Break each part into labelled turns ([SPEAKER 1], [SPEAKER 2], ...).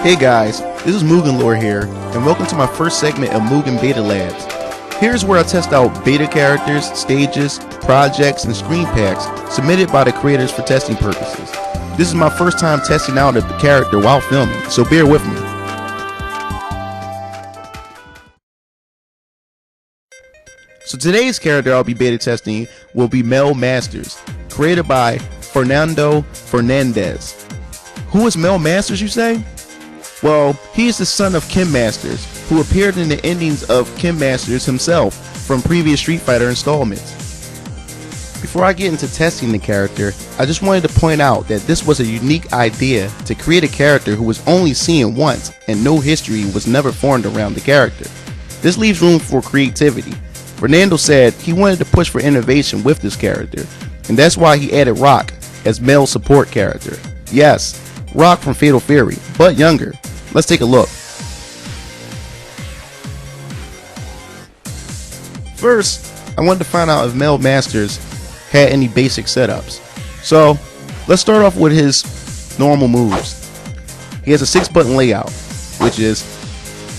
[SPEAKER 1] Hey guys, this is MugenLord here, and welcome to my first segment of Mugen Beta Labs. Here's where I test out beta characters, stages, projects, and screen packs submitted by the creators for testing purposes. This is my first time testing out a character while filming, so bear with me. So today's character I'll be beta testing will be Mel Masters, created by Fernando Fernandez. Who is Mel Masters, you say? Well, he is the son of Ken Masters, who appeared in the endings of Ken Masters himself from previous Street Fighter installments. Before I get into testing the character, I just wanted to point out that this was a unique idea to create a character who was only seen once and no history was never formed around the character. This leaves room for creativity. Fernando said he wanted to push for innovation with this character, and that's why he added Rock as Mel's support character. Yes, Rock from Fatal Fury, but younger. Let's take a look. First, I wanted to find out if Mel Masters had any basic setups. So, let's start off with his normal moves. He has a 6-button layout, which is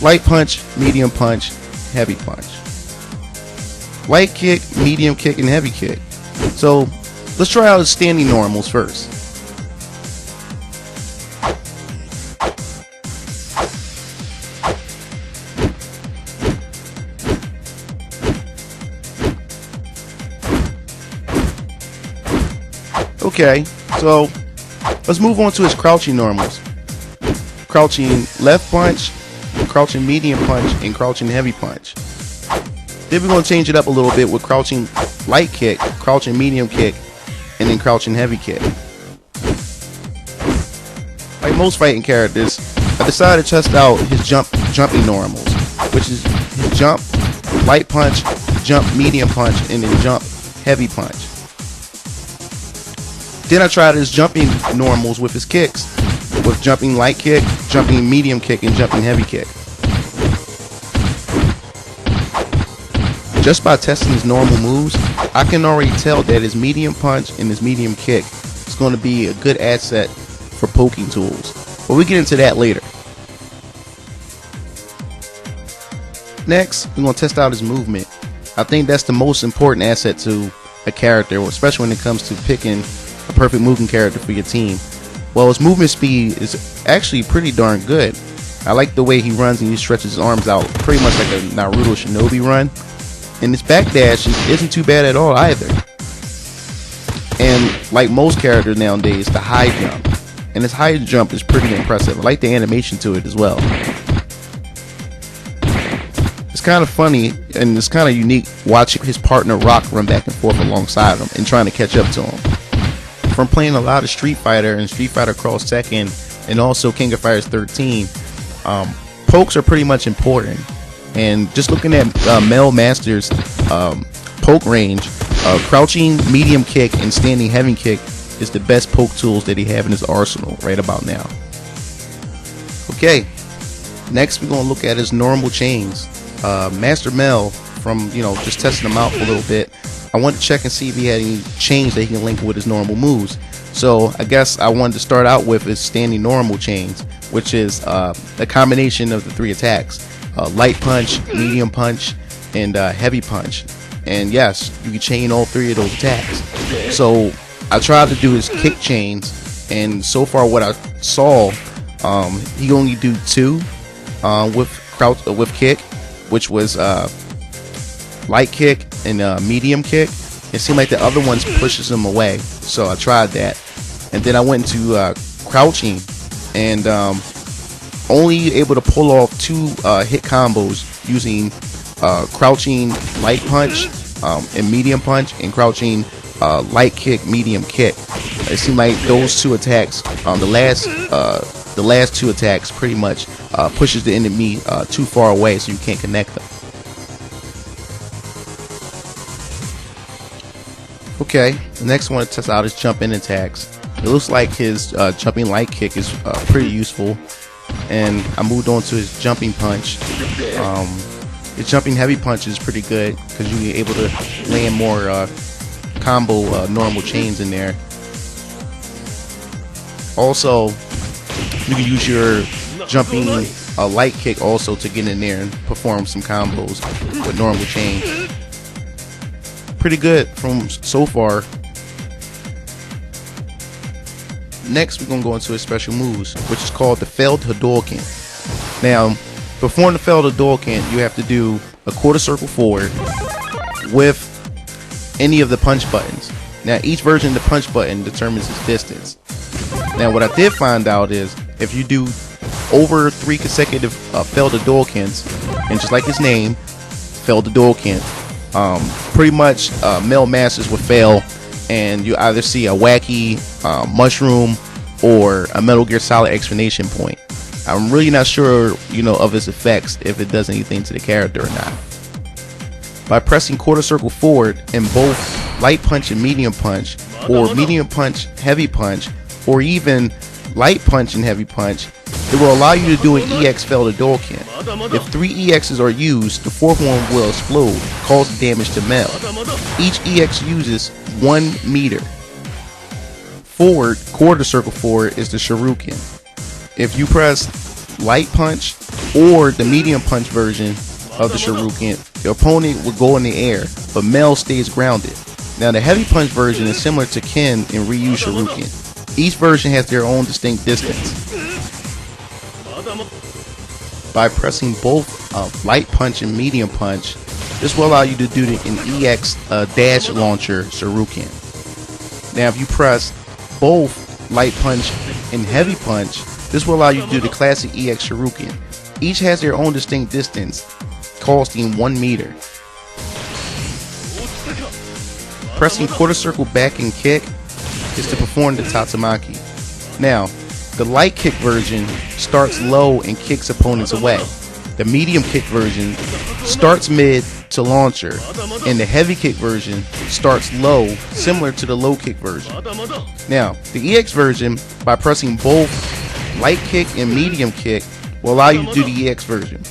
[SPEAKER 1] light punch, medium punch, heavy punch. Light kick, medium kick, and heavy kick. So, let's try out his standing normals first. Okay, so let's move on to his crouching normals. Crouching left punch, crouching medium punch, and crouching heavy punch. Then we're going to change it up a little bit with crouching light kick, crouching medium kick, and then crouching heavy kick. Like most fighting characters, I decided to test out his jumping normals, which is his jump, light punch, jump, medium punch, and then jump, heavy punch. Then I tried his jumping normals with his kicks, with jumping light kick, jumping medium kick, and jumping heavy kick. Just by testing his normal moves, I can already tell that his medium punch and his medium kick is going to be a good asset for poking tools. But we'll get into that later. Next, we're going to test out his movement. I think that's the most important asset to a character, especially when it comes to picking a perfect Mugen character for your team. Well, his movement speed is actually pretty darn good. I like the way he runs and he stretches his arms out pretty much like a Naruto Shinobi run. And his backdash isn't too bad at all either. And like most characters nowadays, the high jump. And his high jump is pretty impressive. I like the animation to it as well. It's kind of funny and it's kind of unique watching his partner Rock run back and forth alongside him and trying to catch up to him. From playing a lot of Street Fighter and Street Fighter Cross Tekken and also King of Fighters 13, pokes are pretty much important. And just looking at Mel Masters' poke range, crouching medium kick and standing heavy kick is the best poke tools that he have in his arsenal right about now. Okay, next we're going to look at his normal chains. Master Mel, from just testing them out for a little bit, I wanted to check and see if he had any chains that he can link with his normal moves. So I guess I wanted to start out with his standing normal chains, which is a combination of the 3 attacks. Light punch, medium punch, and heavy punch. And yes, you can chain all 3 of those attacks. So I tried to do his kick chains, and so far what I saw, he only do 2 with kick, which was light kick and medium kick. It seemed like the other ones pushes him away, so I tried that. And then I went into crouching, and only able to pull off 2 hit combos using crouching light punch and medium punch, and crouching light kick, medium kick. It seemed like those 2 attacks, the last 2 attacks pretty much pushes the enemy too far away, so you can't connect them. Okay, next I want to test out his jumping attacks. It looks like his jumping light kick is pretty useful. And I moved on to his jumping punch. His jumping heavy punch is pretty good because you're able to land more combo normal chains in there. Also, you can use your jumping a light kick also to get in there and perform some combos with normal chains. Pretty good from so far. Next, we're going to go into his special moves, which is called the failed Hadouken. Now, perform the failed Hadouken, you have to do a quarter circle forward with any of the punch buttons. Now, each version of the punch button determines its distance. Now, what I did find out is if you do over 3 consecutive failed Hadoukens, and just like his name, failed Hadouken, pretty much Mel Masters would fail, and you either see a wacky mushroom or a Metal Gear Solid exclamation point. I'm really not sure, of its effects, if it does anything to the character or not. By pressing quarter circle forward in both light punch and medium punch, or medium punch, heavy punch, or even light punch and heavy punch, it will allow you to do an EX failed Hadouken. If 3 EXs are used, the 4th one will explode, causing damage to Mel. Each EX uses 1 meter. Forward, quarter circle forward, is the Shuriken. If you press light punch or the medium punch version of the Shuriken, the opponent will go in the air, but Mel stays grounded. Now, the heavy punch version is similar to Ken and Ryu's Shuriken. Each version has their own distinct distance. By pressing both light punch and medium punch, this will allow you to do an EX dash launcher Shuriken. Now, if you press both light punch and heavy punch, this will allow you to do the classic EX Shuriken. Each has their own distinct distance, costing 1 meter. Pressing quarter circle back and kick is to perform the Tatsumaki. Now, the light kick version starts low and kicks opponents away. The medium kick version starts mid to launcher, and the heavy kick version starts low, similar to the low kick version. Now, the EX version, by pressing both light kick and medium kick, will allow you to do the EX version.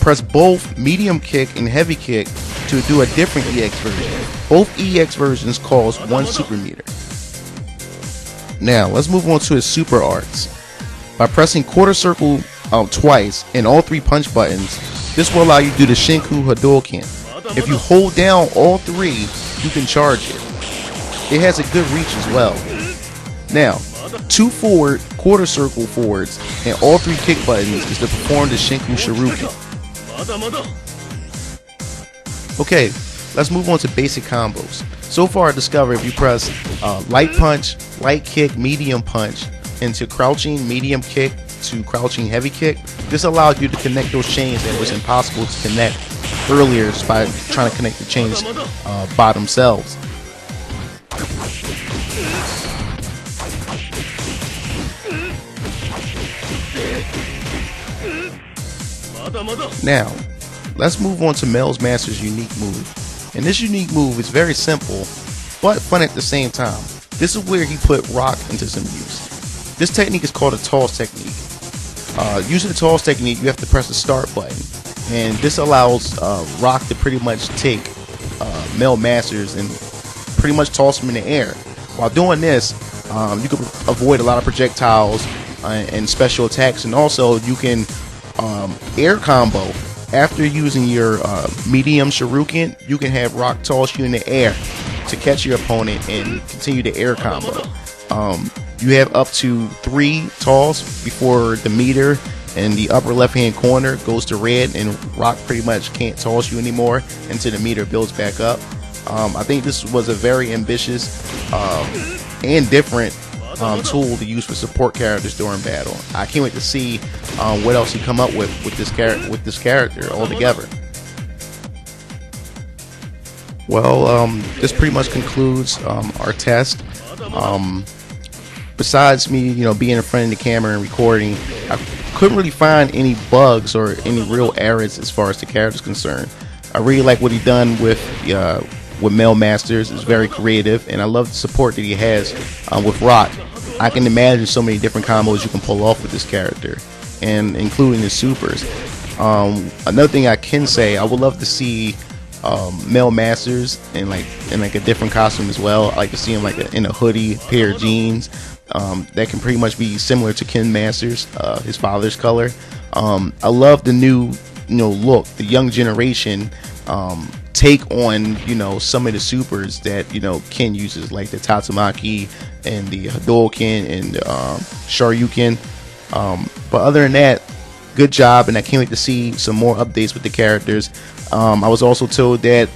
[SPEAKER 1] Press both medium kick and heavy kick to do a different EX version. Both EX versions cost 1 super meter. Now, let's move on to his super arts. By pressing quarter circle twice and all 3 punch buttons, this will allow you to do the Shinku Hadouken. If you hold down all 3, you can charge it. It has a good reach as well. Now, 2 forward, quarter circle forwards, and all 3 kick buttons is to perform the Shinku Shuriken. Okay, let's move on to basic combos. So far I discovered if you press light punch, light kick, medium punch into crouching, medium kick to crouching, heavy kick, this allows you to connect those chains that was impossible to connect earlier just by trying to connect the chains by themselves. Now, let's move on to Mel Masters' unique move. And this unique move is very simple, but fun at the same time. This is where he put rock into some use. This technique is called a toss technique. Using the toss technique, you have to press the start button. And this allows rock to pretty much take Mel Masters and pretty much toss him in the air. While doing this, you can avoid a lot of projectiles and special attacks, and also you can air combo. After using your medium Shuriken, you can have rock toss you in the air to catch your opponent and continue the air combo. You have up to 3 toss before the meter in the upper left hand corner goes to red, and rock pretty much can't toss you anymore until the meter builds back up. I think this was a very ambitious and different tool to use for support characters during battle. I can't wait to see what else he come up with this character altogether. Well, this pretty much concludes our test. Besides me, being in front of the camera and recording, I couldn't really find any bugs or any real errors as far as the character is concerned. I really like what he done with Mel Masters. It's very creative, and I love the support that he has with Rock. I can imagine so many different combos you can pull off with this character, and including his supers. Another thing I can say, I would love to see Mel Masters in like a different costume as well. I like to see him in a hoodie, pair of jeans, that can pretty much be similar to Ken Masters, his father's color. I love the new, look, the young generation take on, some of the supers that, Ken uses, like the Tatsumaki and the Hadouken and Shoryuken. But other than that, good job, and I can't wait to see some more updates with the characters. I was also told that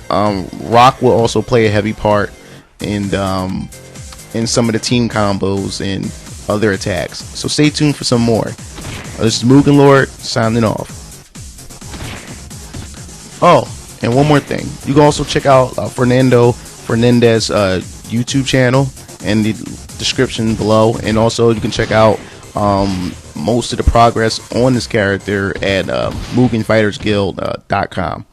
[SPEAKER 1] Rock will also play a heavy part in some of the team combos and other attacks. So stay tuned for some more. This is MugenLord signing off. Oh, and one more thing. You can also check out Fernando Fernandez YouTube channel in the description below. And also you can check out most of the progress on this character at MugenFightersGuild.com.